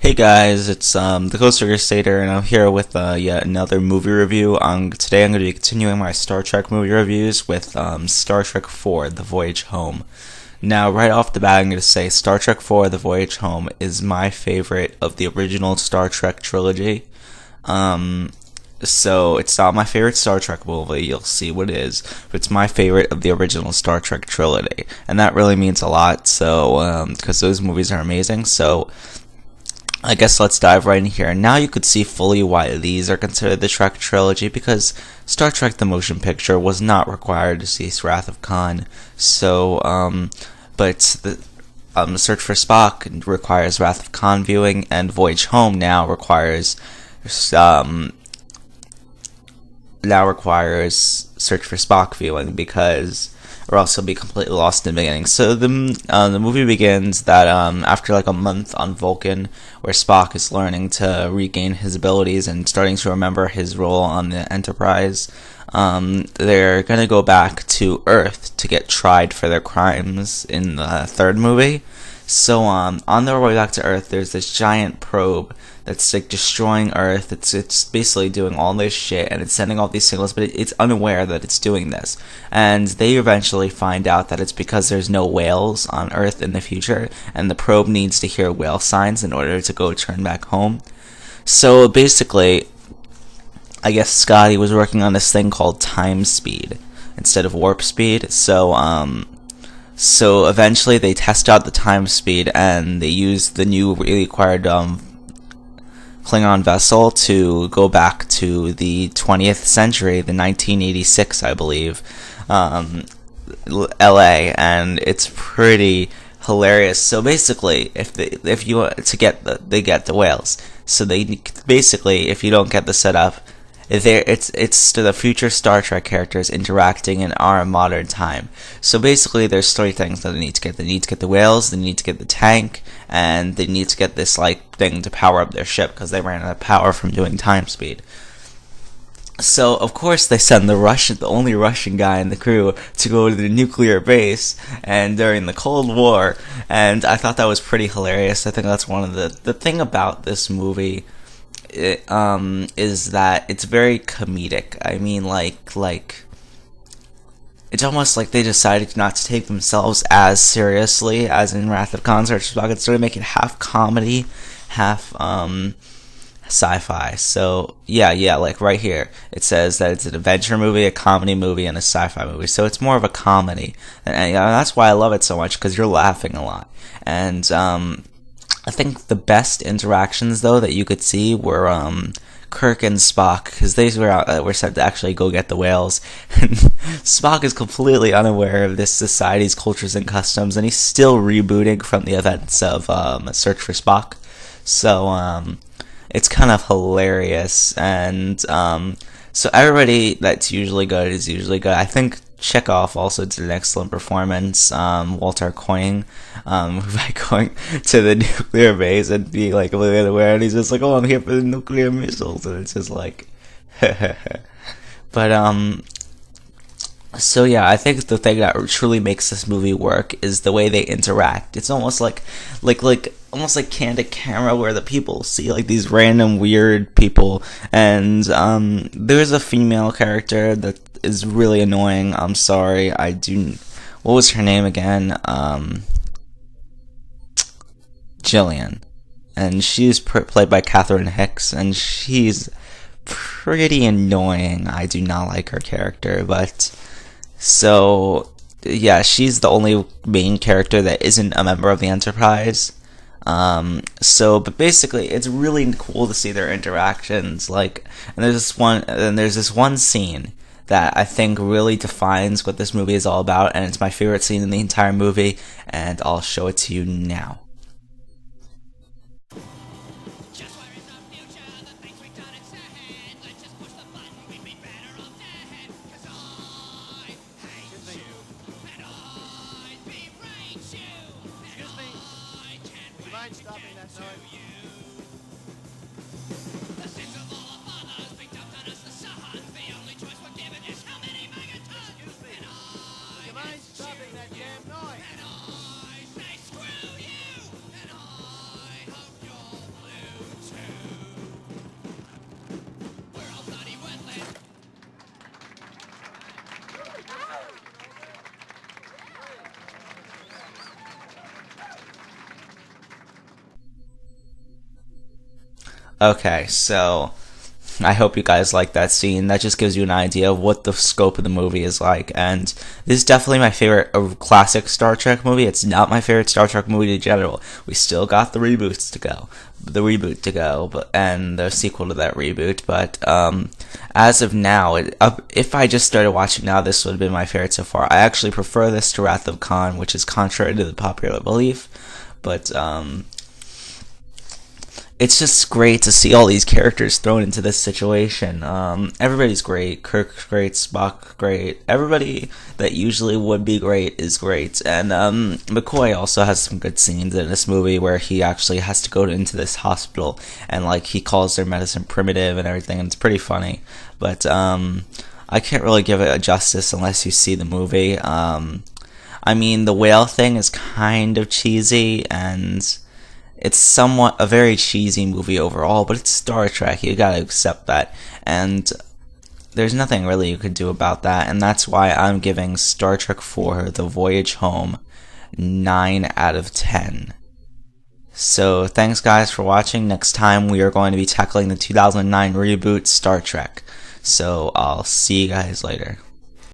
Hey guys, it's the Coaster Crusader, and I'm here with yet another movie review. Today I'm going to be continuing my Star Trek movie reviews with Star Trek 4: The Voyage Home. Now, right off the bat, I'm going to say Star Trek 4: The Voyage Home is my favorite of the original Star Trek trilogy. So it's not my favorite Star Trek movie, you'll see what it is, but it's my favorite of the original Star Trek trilogy, and that really means a lot. So because those movies are amazing. So I guess let's dive right in here. Now you could see fully why these are considered the Trek trilogy, because Star Trek the Motion Picture was not required to see Wrath of Khan. So, but the Search for Spock requires Wrath of Khan viewing, and Voyage Home now requires Search for Spock viewing, because or else he'll be completely lost in the beginning. So the movie begins that after like a month on Vulcan, where Spock is learning to regain his abilities and starting to remember his role on the Enterprise, they're gonna go back to Earth to get tried for their crimes in the third movie. So on their way back to Earth, there's this giant probe that's like destroying Earth. It's basically doing all this shit, and it's sending all these signals, but it's unaware that it's doing this. And they eventually find out that it's because there's no whales on Earth in the future, and the probe needs to hear whale signs in order to go turn back home. So basically, I guess Scotty was working on this thing called time speed instead of warp speed. So eventually they test out the time speed, and they use the newly acquired Klingon vessel to go back to the 20th century, the 1986, I believe, LA, and it's pretty hilarious. So basically, if you want to get they get the whales. So they basically, if you don't get the setup, it's to the future Star Trek characters interacting in our modern time. So basically, there's three things that they need to get. They need to get the whales, they need to get the tank, and they need to get this like thing to power up their ship, because they ran out of power from doing time speed. So of course they send the only Russian guy in the crew, to go to the nuclear base, and during the Cold War. And I thought that was pretty hilarious. I think that's one of the thing about this movie. Is that it's very comedic. I mean, like it's almost like they decided not to take themselves as seriously as in Wrath of Khan. It's sort of make it half comedy, half sci-fi. So yeah, like right here it says that it's an adventure movie, a comedy movie, and a sci-fi movie. So it's more of a comedy, and that's why I love it so much, because you're laughing a lot. And I think the best interactions, though, that you could see were Kirk and Spock, because they were sent to actually go get the whales, and Spock is completely unaware of this society's cultures and customs, and he's still rebooting from the events of Search for Spock. So it's kind of hilarious, and so everybody that's usually good is usually good. I think Chekhov also did an excellent performance. Walter Koenig, by going to the nuclear base and being like completely unaware, and he's just like, "Oh, I'm here for the nuclear missiles," and it's just like, but so yeah, I think the thing that truly makes this movie work is the way they interact. It's almost like almost like candid camera, where the people see like these random weird people, and there's a female character that is really annoying. I'm sorry, what was her name again? Jillian, and she's played by Catherine Hicks, and she's pretty annoying. I do not like her character, but so yeah, she's the only main character that isn't a member of the Enterprise. But basically, it's really cool to see their interactions. And there's this one scene that I think really defines what this movie is all about, and it's my favorite scene in the entire movie, and I'll show it to you now. Stopping that noise. Excuse me. Do you mind stopping that damn noise? Okay, so I hope you guys like that scene. That just gives you an idea of what the scope of the movie is like. And this is definitely my favorite classic Star Trek movie. It's not my favorite Star Trek movie in general. We still got the reboots to go, and the sequel to that reboot. But as of now, if I just started watching now, this would have been my favorite so far. I actually prefer this to Wrath of Khan, which is contrary to the popular belief. But it's just great to see all these characters thrown into this situation. Everybody's great. Kirk's great. Spock's great. Everybody that usually would be great is great. And McCoy also has some good scenes in this movie where he actually has to go into this hospital and like he calls their medicine primitive and everything. And it's pretty funny. But I can't really give it a justice unless you see the movie. I mean, the whale thing is kind of cheesy and it's somewhat a very cheesy movie overall, but it's Star Trek. You gotta accept that. And there's nothing really you could do about that. And that's why I'm giving Star Trek 4, The Voyage Home, 9 out of 10. So thanks guys for watching. Next time we are going to be tackling the 2009 reboot Star Trek. So I'll see you guys later.